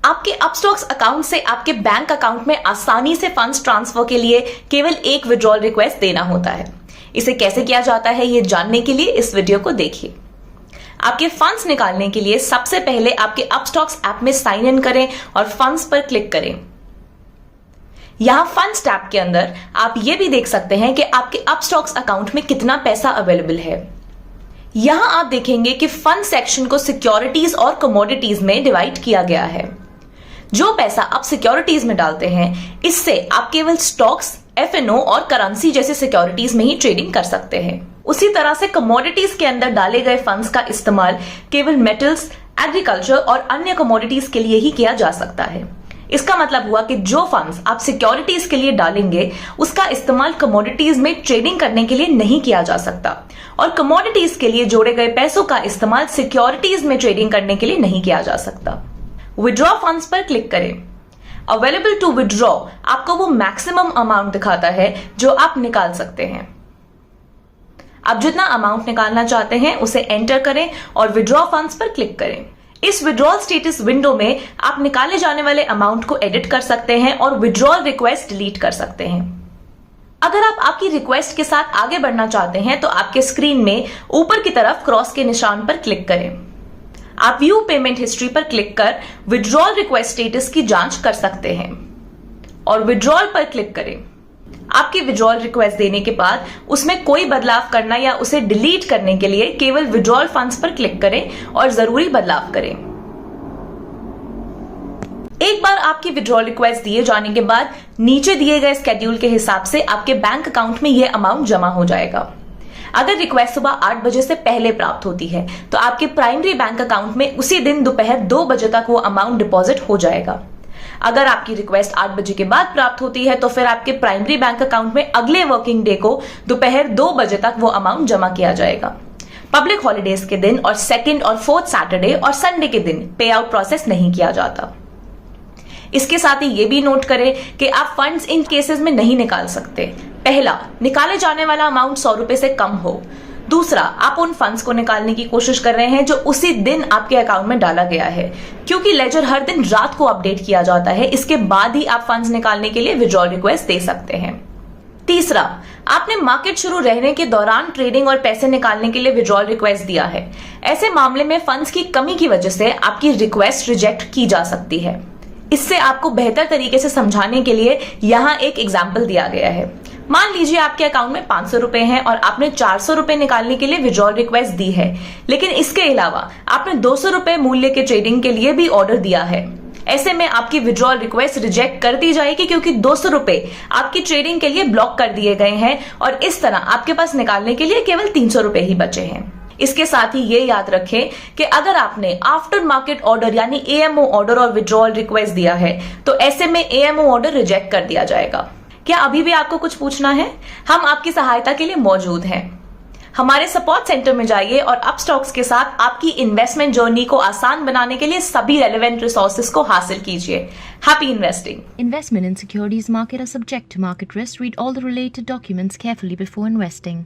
आपके Upstox account से आपके बैंक अकाउंट में आसानी से फंड्स ट्रांसफर के लिए केवल एक विड्रॉल रिक्वेस्ट देना होता है। इसे कैसे किया जाता है ये जानने के लिए इस वीडियो को देखिए। आपके फंड्स निकालने के लिए सबसे पहले आपके अपस्टॉक्स ऐप में साइन इन करें और फंड्स पर क्लिक करें। यहां फंड्स टैब के अंदर आप ये भी देख सकते हैं कि आपके अपस्टॉक्स अकाउंट में कितना पैसा अवेलेबल है। यहां आप देखेंगे कि फंड सेक्शन को सिक्योरिटीज और कमोडिटीज में डिवाइड किया गया है। जो पैसा आप सिक्योरिटीज में डालते हैं इससे आप केवल स्टॉक्स, F&O और करेंसी जैसे सिक्योरिटीज में ही ट्रेडिंग कर सकते हैं। उसी तरह से कमोडिटीज के अंदर डाले गए फंड्स का इस्तेमाल केवल मेटल्स, एग्रीकल्चर और अन्य कमोडिटीज के लिए ही किया जा सकता है। इसका मतलब हुआ कि जो फंड्स आप सिक्योरिटीज के लिए डालेंगे उसका इस्तेमाल कमोडिटीज में ट्रेडिंग करने के लिए नहीं किया जा सकता और कमोडिटीज के लिए जोड़े गए पैसों का इस्तेमाल सिक्योरिटीज में ट्रेडिंग करने के लिए नहीं किया जा सकता। विड्रॉ फंड्स पर क्लिक करें। अवेलेबल टू विड्रॉ आपको वो मैक्सिमम अमाउंट दिखाता है जो आप निकाल सकते हैं। आप जितना अमाउंट निकालना चाहते हैं उसे एंटर करें और विड्रॉ फंड्स पर क्लिक करें। इस विड्रॉल स्टेटस विंडो में आप निकाले जाने वाले अमाउंट को एडिट कर सकते हैं और विड्रॉल रिक्वेस्ट डिलीट कर सकते हैं। अगर आप आपकी रिक्वेस्ट के साथ आगे बढ़ना चाहते हैं तो आपके स्क्रीन में ऊपर की तरफ क्रॉस के निशान पर क्लिक करें। आप व्यू पेमेंट हिस्ट्री पर क्लिक कर विड्रॉल रिक्वेस्ट स्टेटस की जांच कर सकते हैं और विड्रॉल पर क्लिक करें। आपकी विड्रॉल रिक्वेस्ट देने के बाद उसमें कोई बदलाव करना या उसे डिलीट करने के लिए केवल विड्रॉल फंड्स पर क्लिक करें और जरूरी बदलाव करें। एक बार आपकी विड्रॉल रिक्वेस्ट दिए जाने के बाद नीचे दिए गए स्केड्यूल के हिसाब से आपके बैंक अकाउंट में यह अमाउंट जमा हो जाएगा। अगर रिक्वेस्ट सुबह 8 बजे से पहले प्राप्त होती है तो आपके प्राइमरी बैंक अकाउंट में उसी दिन दोपहर 2 बजे तक वो अमाउंट डिपॉजिट हो जाएगा। अगर आपकी रिक्वेस्ट 8 बजे के बाद प्राप्त होती है तो फिर आपके प्राइमरी बैंक अकाउंट में अगले वर्किंग डे को दोपहर 2 बजे तक वो अमाउंट जमा किया जाएगा। पब्लिक हॉलिडेज के दिन और सेकंड और फोर्थ सैटरडे और संडे के दिन पे आउट प्रोसेस नहीं किया जाता। इसके साथ ही ये भी नोट करें कि आप फंड्स इन केसेस में नहीं निकाल सकते। पहला, निकाले जाने वाला अमाउंट 100 रुपए से कम हो। दूसरा, आप उन फंड्स को निकालने की कोशिश कर रहे हैं जो उसी दिन आपके अकाउंट में डाला गया है, क्योंकि लेजर हर दिन रात को अपडेट किया जाता है। इसके बाद ही आप फंड्स निकालने के लिए विड्रॉल रिक्वेस्ट दे सकते हैं। तीसरा, आपने मार्केट शुरू रहने के दौरान ट्रेडिंग और पैसे निकालने के लिए विड्रॉल रिक्वेस्ट दिया है। ऐसे मामले में फंड्स की कमी की वजह से आपकी रिक्वेस्ट रिजेक्ट की जा सकती है। इससे आपको बेहतर तरीके से समझाने के लिए यहाँ एक एग्जाम्पल दिया गया है। मान लीजिए आपके अकाउंट में 500 रुपए हैं और आपने 400 रुपए निकालने के लिए विड्रॉल रिक्वेस्ट दी है, लेकिन इसके अलावा आपने 200 रुपए मूल्य के ट्रेडिंग के लिए भी ऑर्डर दिया है। ऐसे में आपकी विड्रॉल रिक्वेस्ट रिजेक्ट कर दी जाएगी क्योंकि 200 रुपए आपकी ट्रेडिंग के लिए ब्लॉक कर दिए गए हैं और इस तरह आपके पास निकालने के लिए केवल 300 रुपए ही बचे हैं। इसके साथ ही ये याद रखें कि अगर आपने आफ्टर मार्केट ऑर्डर यानी AMO ऑर्डर और विड्रॉल रिक्वेस्ट दिया है तो ऐसे में AMO ऑर्डर रिजेक्ट कर दिया जाएगा। क्या अभी भी आपको कुछ पूछना है? हम आपकी सहायता के लिए मौजूद हैं। हमारे सपोर्ट सेंटर में जाइए और अपस्टॉक्स के साथ आपकी इन्वेस्टमेंट जर्नी को आसान बनाने के लिए सभी रेलेवेंट रिसोर्सेज को हासिल कीजिए। Happy investing. Investment in securities market are subject to market risk. Read all the related documents carefully before investing.